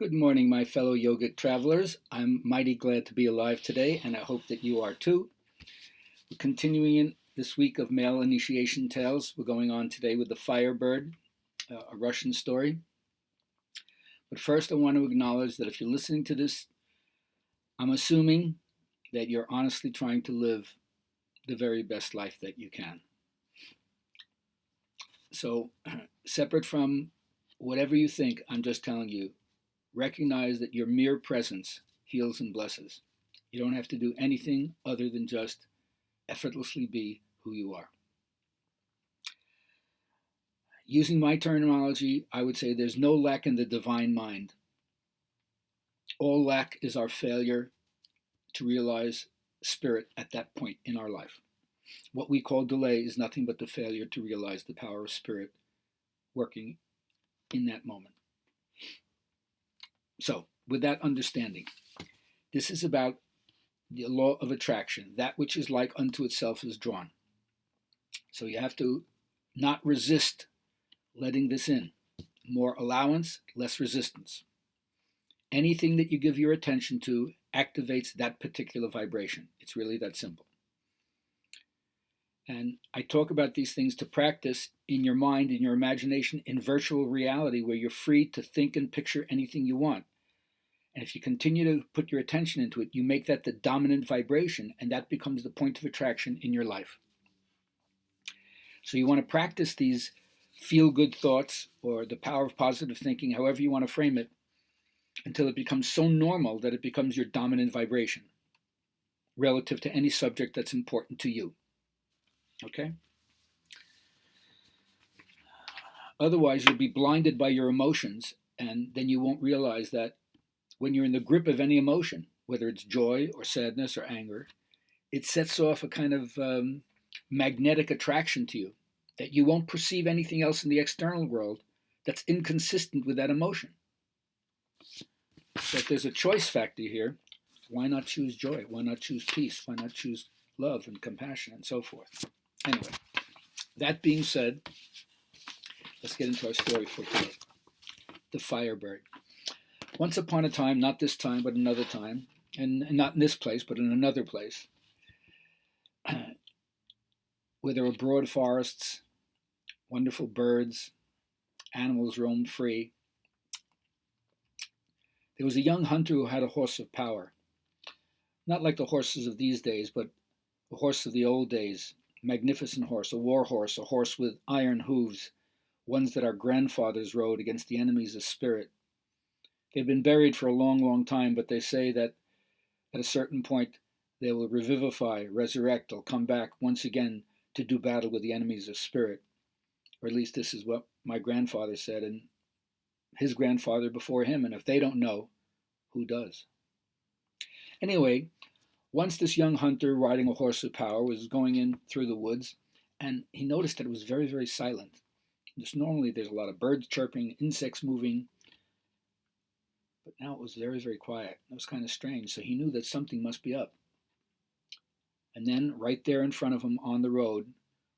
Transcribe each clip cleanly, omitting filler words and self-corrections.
Good morning, my fellow yogic travelers. I'm mighty glad to be alive today, and I hope that you are too. We're continuing in this week of male initiation tales. We're going on today with the Firebird, a Russian story. But first, I want to acknowledge that if you're listening to this, I'm assuming that you're honestly trying to live the very best life that you can. So, separate from whatever you think, I'm just telling you, recognize that your mere presence heals and blesses. You don't have to do anything other than just effortlessly be who you are. Using my terminology, I would say there's no lack in the divine mind. All lack is our failure to realize spirit at that point in our life. What we call delay is nothing but the failure to realize the power of spirit working in that moment. So, with that understanding, this is about the law of attraction. That which is like unto itself is drawn. So you have to not resist letting this in. More allowance, less resistance. Anything that you give your attention to activates that particular vibration. It's really that simple. And I talk about these things to practice in your mind, in your imagination, in virtual reality, where you're free to think and picture anything you want. And if you continue to put your attention into it, you make that the dominant vibration, and that becomes the point of attraction in your life. So you want to practice these feel-good thoughts or the power of positive thinking, however you want to frame it, until it becomes so normal that it becomes your dominant vibration relative to any subject that's important to you. Okay? Otherwise, you'll be blinded by your emotions, and then you won't realize that when you're in the grip of any emotion, whether it's joy or sadness or anger, it sets off a kind of magnetic attraction to you that you won't perceive anything else in the external world that's inconsistent with that emotion. So if there's a choice factor here, why not choose joy? Why not choose peace? Why not choose love and compassion and so forth? Anyway, that being said, let's get into our story for today. The Firebird. Once upon a time, not this time, but another time, and not in this place, but in another place, where there were broad forests, wonderful birds, animals roamed free. There was a young hunter who had a horse of power. Not like the horses of these days, but a horse of the old days, magnificent horse, a war horse, a horse with iron hooves, ones that our grandfathers rode against the enemies of spirit. They've been buried for a long, long time, but they say that at a certain point they will revivify, resurrect, they'll come back once again to do battle with the enemies of spirit. Or at least this is what my grandfather said, and his grandfather before him, and if they don't know, who does? Anyway, once this young hunter riding a horse of power was going in through the woods, and he noticed that it was very, very silent. Just normally there's a lot of birds chirping, insects moving, but now it was very, very quiet. It was kind of strange, so he knew that something must be up. And then right there in front of him on the road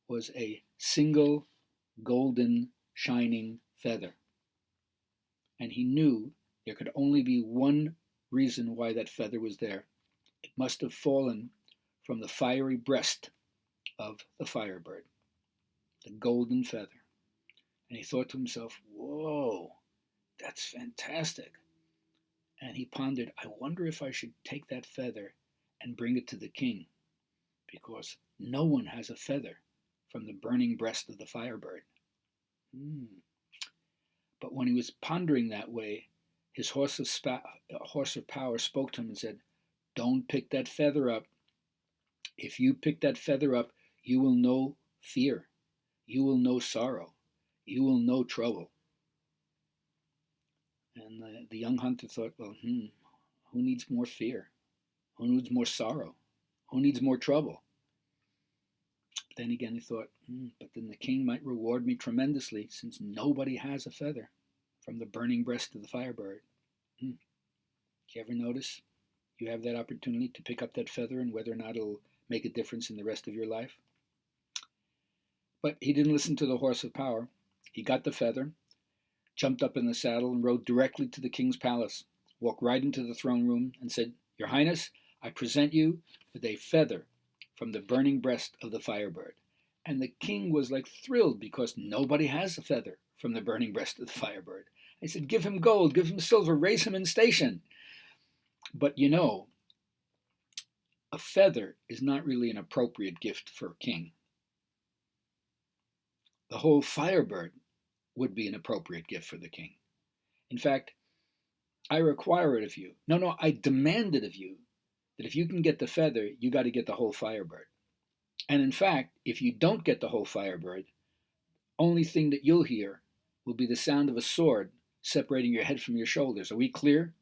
was a single golden shining feather. And he knew there could only be one reason why that feather was there. It must have fallen from the fiery breast of the Firebird, the golden feather. And he thought to himself, whoa, that's fantastic. And he pondered, I wonder if I should take that feather and bring it to the king, because no one has a feather from the burning breast of the Firebird. But when he was pondering that way, his horse of power spoke to him and said, don't pick that feather up. If you pick that feather up, you will know fear. You will know sorrow. You will know trouble. And the young hunter thought, well, who needs more fear? Who needs more sorrow? Who needs more trouble? But then again he thought, but then the king might reward me tremendously, since nobody has a feather from the burning breast of the Firebird. Did you ever notice you have that opportunity to pick up that feather and whether or not it'll make a difference in the rest of your life? But he didn't listen to the horse of power. He got the feather, jumped up in the saddle and rode directly to the king's palace, walked right into the throne room, and said, "Your Highness, I present you with a feather from the burning breast of the Firebird." And the king was like thrilled because nobody has a feather from the burning breast of the Firebird. He said, "Give him gold, give him silver, raise him in station." But you know, a feather is not really an appropriate gift for a king. The whole Firebird would be an appropriate gift for the king. In fact, I require it of you. No, I demand it of you that if you can get the feather, you got to get the whole Firebird. And in fact, if you don't get the whole Firebird, only thing that you'll hear will be the sound of a sword separating your head from your shoulders. Are we clear?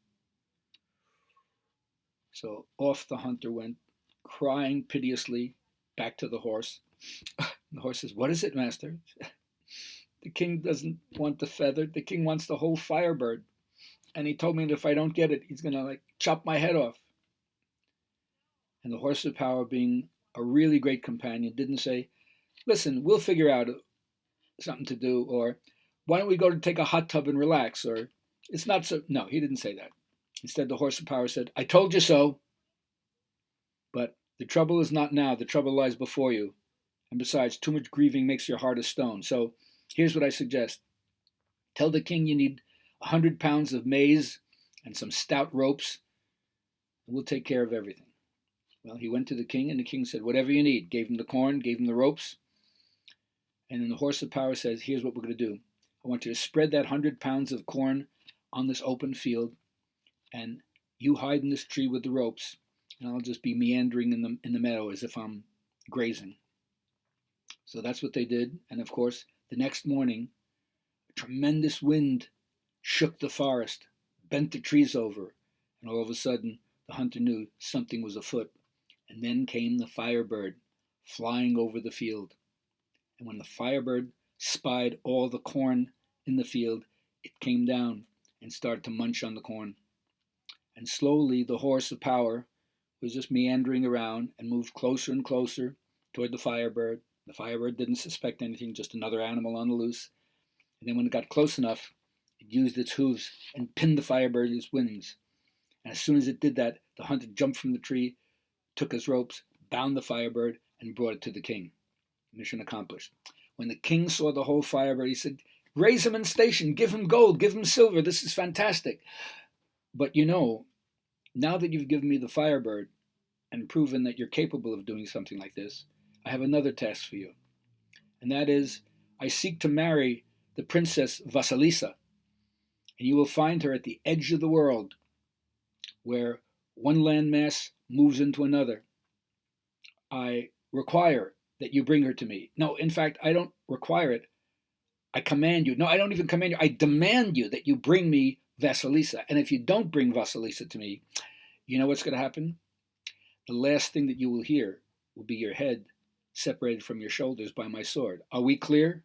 So off the hunter went, crying piteously, back to the horse. The horse says, "What is it, master?" "The king doesn't want the feather. The king wants the whole Firebird. And he told me that if I don't get it, he's going to chop my head off." And the horse of power, being a really great companion, didn't say, "Listen, we'll figure out something to do," or "Why don't we go to take a hot tub and relax," or "It's not so." No, he didn't say that. Instead, the horse of power said, "I told you so. But the trouble is not now. The trouble lies before you. And besides, too much grieving makes your heart a stone. So here's what I suggest. Tell the king you need 100 pounds of maize and some stout ropes, and we'll take care of everything." Well, he went to the king, and the king said, "Whatever you need." Gave him the corn, gave him the ropes. And then the horse of power says, "Here's what we're going to do. I want you to spread that 100 pounds of corn on this open field, and you hide in this tree with the ropes, and I'll just be meandering in the meadow as if I'm grazing." So that's what they did. And of course, the next morning, a tremendous wind shook the forest, bent the trees over, and all of a sudden, the hunter knew something was afoot. And then came the Firebird, flying over the field. And when the Firebird spied all the corn in the field, it came down and started to munch on the corn. And slowly the horse of power was just meandering around and moved closer and closer toward the Firebird. The Firebird didn't suspect anything, just another animal on the loose. And then when it got close enough, it used its hooves and pinned the Firebird's wings. And as soon as it did that, the hunter jumped from the tree, took his ropes, bound the Firebird, and brought it to the king. Mission accomplished. When the king saw the whole Firebird, he said, "Raise him in station, give him gold, give him silver, this is fantastic. But you know, now that you've given me the Firebird and proven that you're capable of doing something like this, I have another task for you. And that is, I seek to marry the princess Vasilisa, and you will find her at the edge of the world, where one landmass moves into another. I require that you bring her to me." No, in fact, I don't require it. I command you. No, I don't even command you. I demand you that you bring me Vasilisa. And if you don't bring Vasilisa to me, you know what's going to happen? The last thing that you will hear will be your head separated from your shoulders by my sword. Are we clear?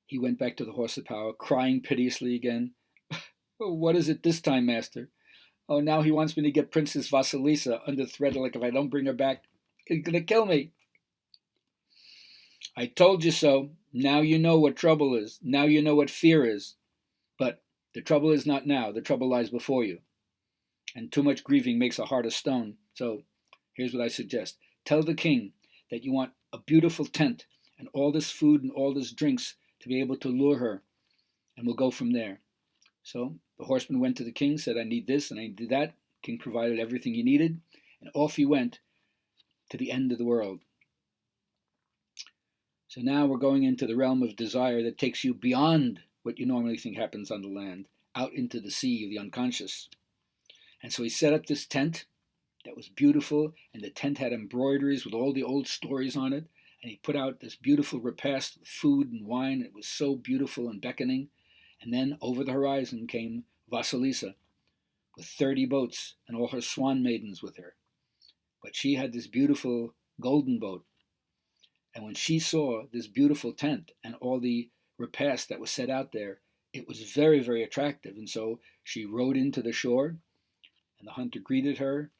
He went back to the horse of power, crying piteously again. "Oh, what is it this time, master? Oh, now he wants me to get Princess Vasilisa under threat, like if I don't bring her back, he's going to kill me." "I told you so. Now you know what trouble is. Now you know what fear is. But the trouble is not now. The trouble lies before you. And too much grieving makes a heart of stone. So here's what I suggest. Tell the king that you want a beautiful tent and all this food and all this drinks to be able to lure her, and we'll go from there." So the horseman went to the king, said, "I need this and I need that." The king provided everything he needed, and off he went to the end of the world. So now we're going into the realm of desire that takes you beyond what you normally think happens on the land, out into the sea of the unconscious. And so he set up this tent that was beautiful, and the tent had embroideries with all the old stories on it, and he put out this beautiful repast of food and wine. It was so beautiful and beckoning. And then over the horizon came Vasilisa with 30 boats and all her swan maidens with her. But she had this beautiful golden boat. And when she saw this beautiful tent and all the repast that was set out there, it was very, very attractive. And so she rowed into the shore, and the hunter greeted her.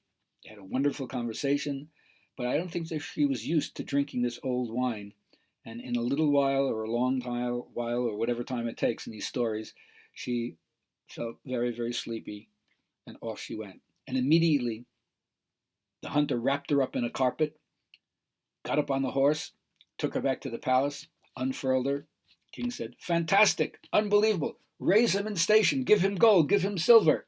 They had a wonderful conversation, but I don't think that she was used to drinking this old wine. And in a little while or a long while or whatever time it takes in these stories, she felt very, very sleepy, and off she went. And immediately the hunter wrapped her up in a carpet, got up on the horse, took her back to the palace, unfurled her. King said, "Fantastic, unbelievable, raise him in station, give him gold, give him silver."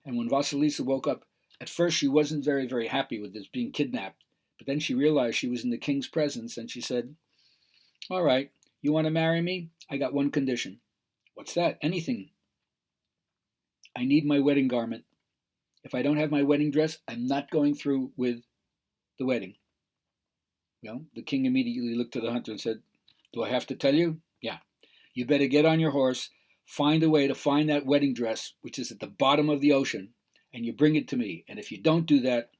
And when Vasilisa woke up, at first she wasn't very, very happy with this being kidnapped, but then she realized she was in the king's presence, and she said, "All right, you want to marry me? I got one condition." "What's that?" "Anything. I need my wedding garment. If I don't have my wedding dress, I'm not going through with the wedding." Well, the king immediately looked to the hunter and said, "Do I have to tell you?" "Yeah. You better get on your horse, find a way to find that wedding dress, which is at the bottom of the ocean, and you bring it to me. And if you don't do that,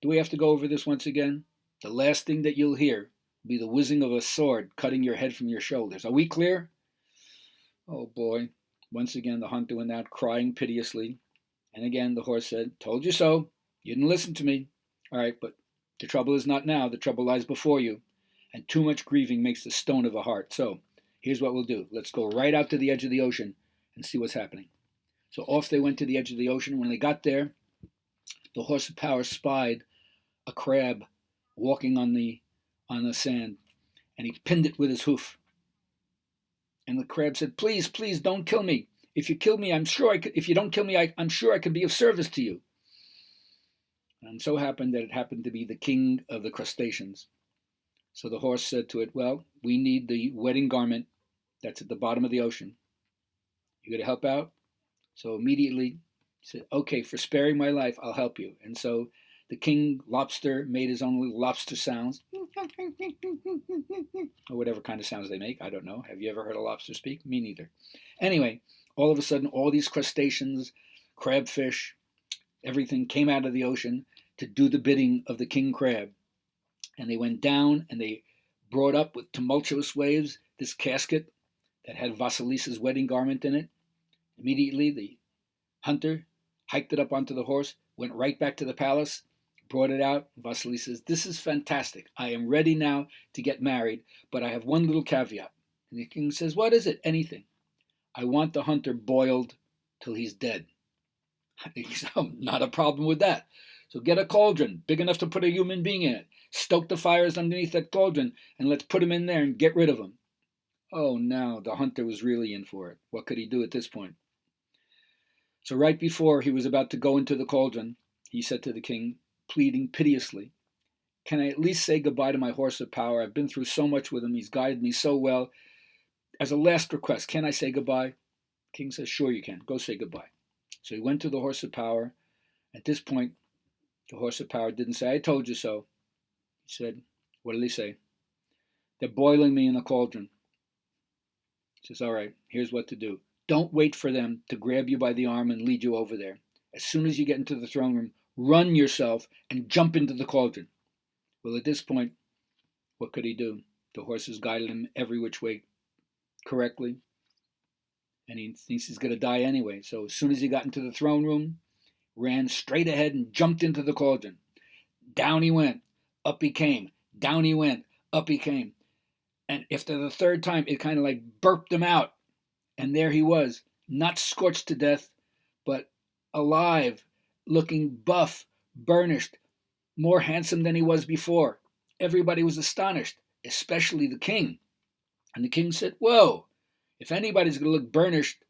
do we have to go over this once again? The last thing that you'll hear will be the whizzing of a sword cutting your head from your shoulders. Are we clear?" Oh boy. Once again, the hunter went out crying piteously. And again, the horse said, "Told you so. You didn't listen to me. All right, but the trouble is not now. The trouble lies before you. And too much grieving makes the stone of a heart. So here's what we'll do. Let's go right out to the edge of the ocean and see what's happening." So off they went to the edge of the ocean. When they got there, the horse of power spied a crab walking on the sand, and he pinned it with his hoof. And the crab said, "Please, please, don't kill me. If you kill me, I'm sure I could. If you don't kill me, I'm sure I could be of service to you." And so happened that it happened to be the king of the crustaceans. So the horse said to it, "Well, we need the wedding garment that's at the bottom of the ocean. You going to help out?" So immediately he said, "Okay, for sparing my life, I'll help you." And so the king lobster made his own little lobster sounds, or whatever kind of sounds they make. I don't know. Have you ever heard a lobster speak? Me neither. Anyway, all of a sudden, all these crustaceans, crabfish, everything came out of the ocean to do the bidding of the king crab. And they went down and they brought up with tumultuous waves this casket that had Vasilisa's wedding garment in it. Immediately, the hunter hiked it up onto the horse, went right back to the palace, brought it out. Vasilisa says, "This is fantastic. I am ready now to get married, but I have one little caveat." And the king says, "What is it?" "Anything. I want the hunter boiled till he's dead." "Not a problem with that. So get a cauldron big enough to put a human being in it. Stoke the fires underneath that cauldron, and let's put him in there and get rid of him." Oh, now the hunter was really in for it. What could he do at this point? So right before he was about to go into the cauldron, he said to the king, pleading piteously, "Can I at least say goodbye to my horse of power? I've been through so much with him. He's guided me so well. As a last request, can I say goodbye?" King says, "Sure you can. Go say goodbye." So he went to the horse of power. At this point, the horse of power didn't say, "I told you so." He said, what did he say? "They're boiling me in the cauldron." He says, "All right, here's what to do. Don't wait for them to grab you by the arm and lead you over there. As soon as you get into the throne room, run yourself and jump into the cauldron." Well, at this point, what could he do? The horses guided him every which way correctly, and he thinks he's going to die anyway. So as soon as he got into the throne room, ran straight ahead and jumped into the cauldron. Down he went, up he came. Down he went, up he came. And after the third time, it kind of like burped him out. And there he was, not scorched to death, but alive, looking buff, burnished, more handsome than he was before. Everybody was astonished, especially the king. And the king said, "Whoa, if anybody's going to look burnished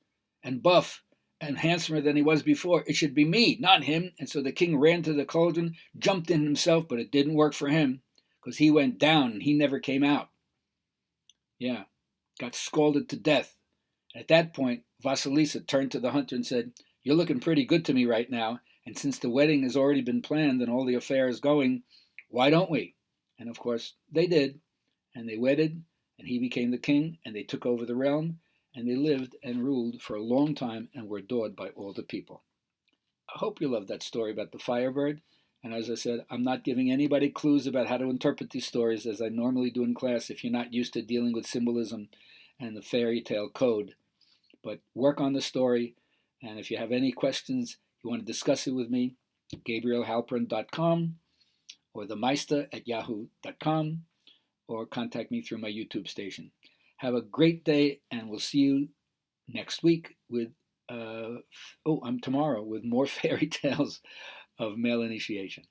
and buff and handsomer than he was before, it should be me, not him." And so the king ran to the cauldron, jumped in himself, but it didn't work for him because he went down and he never came out. Yeah, got scalded to death. At that point, Vasilisa turned to the hunter and said, "You're looking pretty good to me right now, and since the wedding has already been planned and all the affair is going, why don't we?" And of course, they did, and they wedded, and he became the king, and they took over the realm, and they lived and ruled for a long time and were adored by all the people. I hope you loved that story about the Firebird. And as I said, I'm not giving anybody clues about how to interpret these stories as I normally do in class if you're not used to dealing with symbolism and the fairy tale code. But work on the story, and if you have any questions, you want to discuss it with me, GabrielHalpern.com or themeister@yahoo.com, or contact me through my YouTube station. Have a great day, and we'll see you next week with tomorrow with more fairy tales of male initiation.